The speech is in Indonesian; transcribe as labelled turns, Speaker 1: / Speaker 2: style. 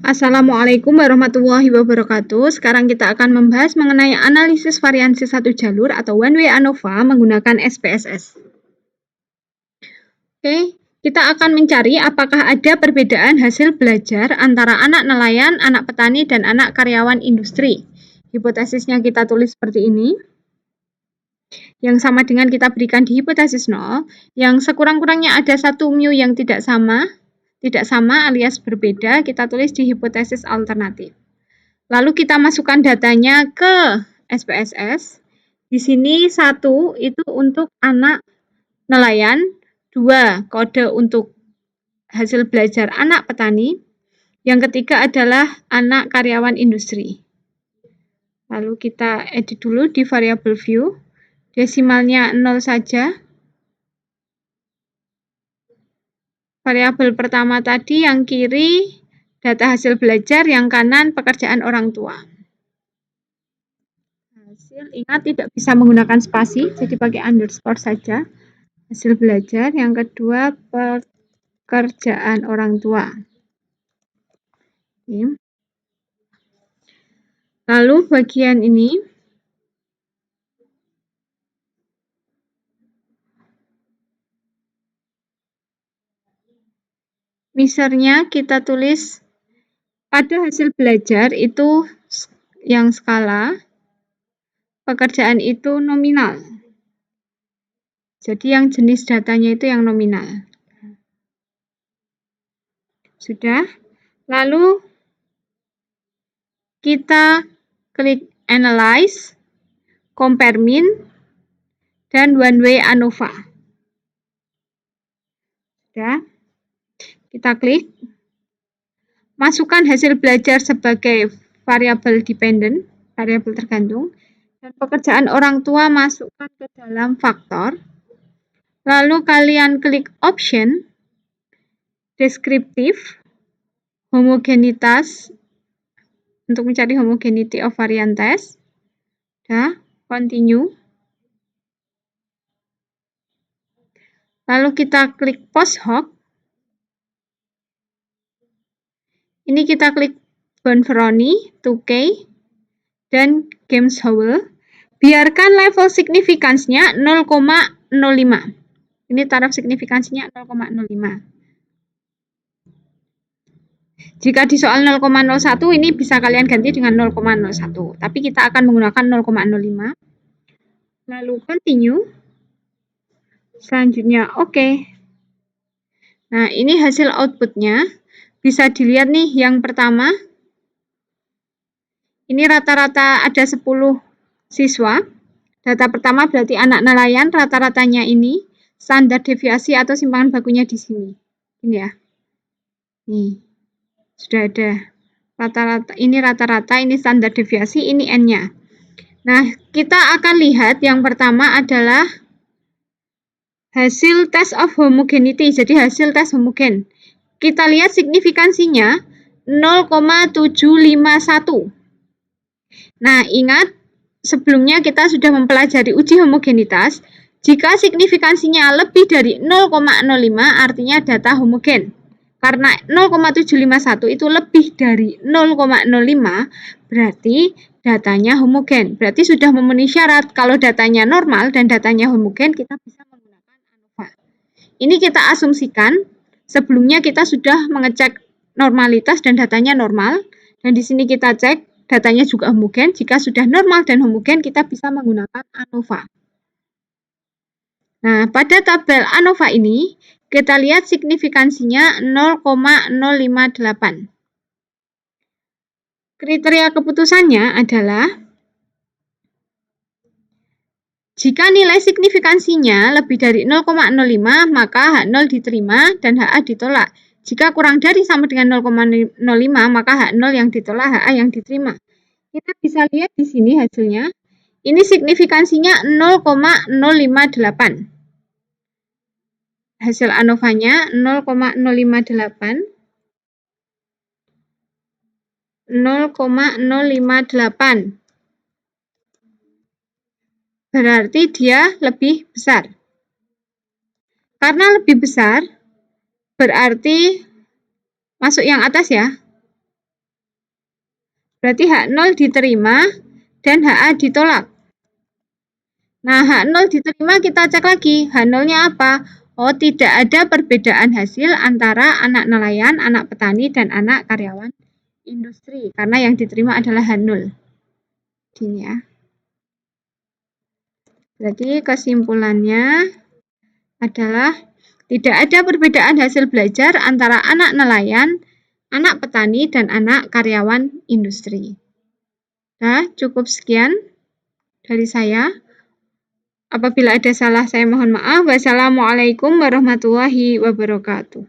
Speaker 1: Assalamualaikum warahmatullahi wabarakatuh. Sekarang kita akan membahas mengenai analisis variansi satu jalur atau one way ANOVA menggunakan SPSS. Oke, kita akan mencari apakah ada perbedaan hasil belajar antara anak nelayan, anak petani, dan anak karyawan industri. Hipotesisnya kita tulis seperti ini. Yang sama dengan kita berikan di hipotesis 0, yang sekurang-kurangnya ada satu mu yang tidak sama alias berbeda, kita tulis di hipotesis alternatif. Lalu kita masukkan datanya ke SPSS. Di sini 1 itu untuk anak nelayan, 2 kode untuk hasil belajar anak petani, yang ketiga adalah anak karyawan industri. Lalu kita edit dulu di variable view, desimalnya 0 saja. Variabel pertama tadi yang kiri data hasil belajar, yang kanan pekerjaan orang tua. Hasil, ingat tidak bisa menggunakan spasi, jadi pakai underscore saja. Hasil belajar, yang kedua pekerjaan orang tua. Oke. Lalu bagian ini, misalnya kita tulis pada hasil belajar itu yang skala, pekerjaan itu nominal. Jadi yang jenis datanya itu yang nominal. Sudah. Lalu kita klik Analyze, Compare Mean, dan One Way ANOVA. Sudah. Kita klik. Masukkan hasil belajar sebagai variabel dependent, variabel tergantung, dan pekerjaan orang tua masukkan ke dalam faktor. Lalu kalian klik option, deskriptif, homogenitas, untuk mencari homogeneity of variant test. Sudah, continue. Lalu kita klik post hoc. Ini kita klik Bonferroni, 2K, dan James Howell. Biarkan level signifikansinya 0,05. Ini taraf signifikansinya 0,05. Jika di soal 0,01 ini bisa kalian ganti dengan 0,01. Tapi kita akan menggunakan 0,05. Lalu continue. Selanjutnya oke. Nah, ini hasil outputnya. Bisa dilihat nih yang pertama. Ini rata-rata ada 10 siswa. Data pertama berarti anak nelayan, rata-ratanya ini. Standar deviasi atau simpangan bakunya di sini. Ini ya. Nih. Sudah ada. Rata-rata, ini standar deviasi, ini N-nya. Nah, kita akan lihat yang pertama adalah hasil test of homogeneity, jadi hasil tes homogen. Kita lihat signifikansinya 0,751. Nah, ingat sebelumnya kita sudah mempelajari uji homogenitas. Jika signifikansinya lebih dari 0,05 artinya data homogen. Karena 0,751 itu lebih dari 0,05 berarti datanya homogen. Berarti sudah memenuhi syarat. Kalau datanya normal dan datanya homogen kita bisa menggunakan ANOVA. Ini kita asumsikan sebelumnya kita sudah mengecek normalitas dan datanya normal. Dan di sini kita cek datanya juga homogen. Jika sudah normal dan homogen kita bisa menggunakan ANOVA. Nah, pada tabel ANOVA ini, kita lihat signifikansinya 0,058. Kriteria keputusannya adalah, jika nilai signifikansinya lebih dari 0,05, maka H0 diterima dan HA ditolak. Jika kurang dari sama dengan 0,05, maka H0 yang ditolak, HA yang diterima. Kita bisa lihat di sini hasilnya. Ini signifikansinya 0,058. Hasil ANOVA-nya 0,058. 0,058. Berarti dia lebih besar. Karena lebih besar, berarti masuk yang atas ya. Berarti H0 diterima dan HA ditolak. Nah, H0 diterima, kita cek lagi. H0-nya apa? Oh, tidak ada perbedaan hasil antara anak nelayan, anak petani, dan anak karyawan industri. Karena yang diterima adalah H0. Gini ya. Berarti kesimpulannya adalah tidak ada perbedaan hasil belajar antara anak nelayan, anak petani, dan anak karyawan industri. Nah, cukup sekian dari saya. Apabila ada salah, saya mohon maaf. Wassalamualaikum warahmatullahi wabarakatuh.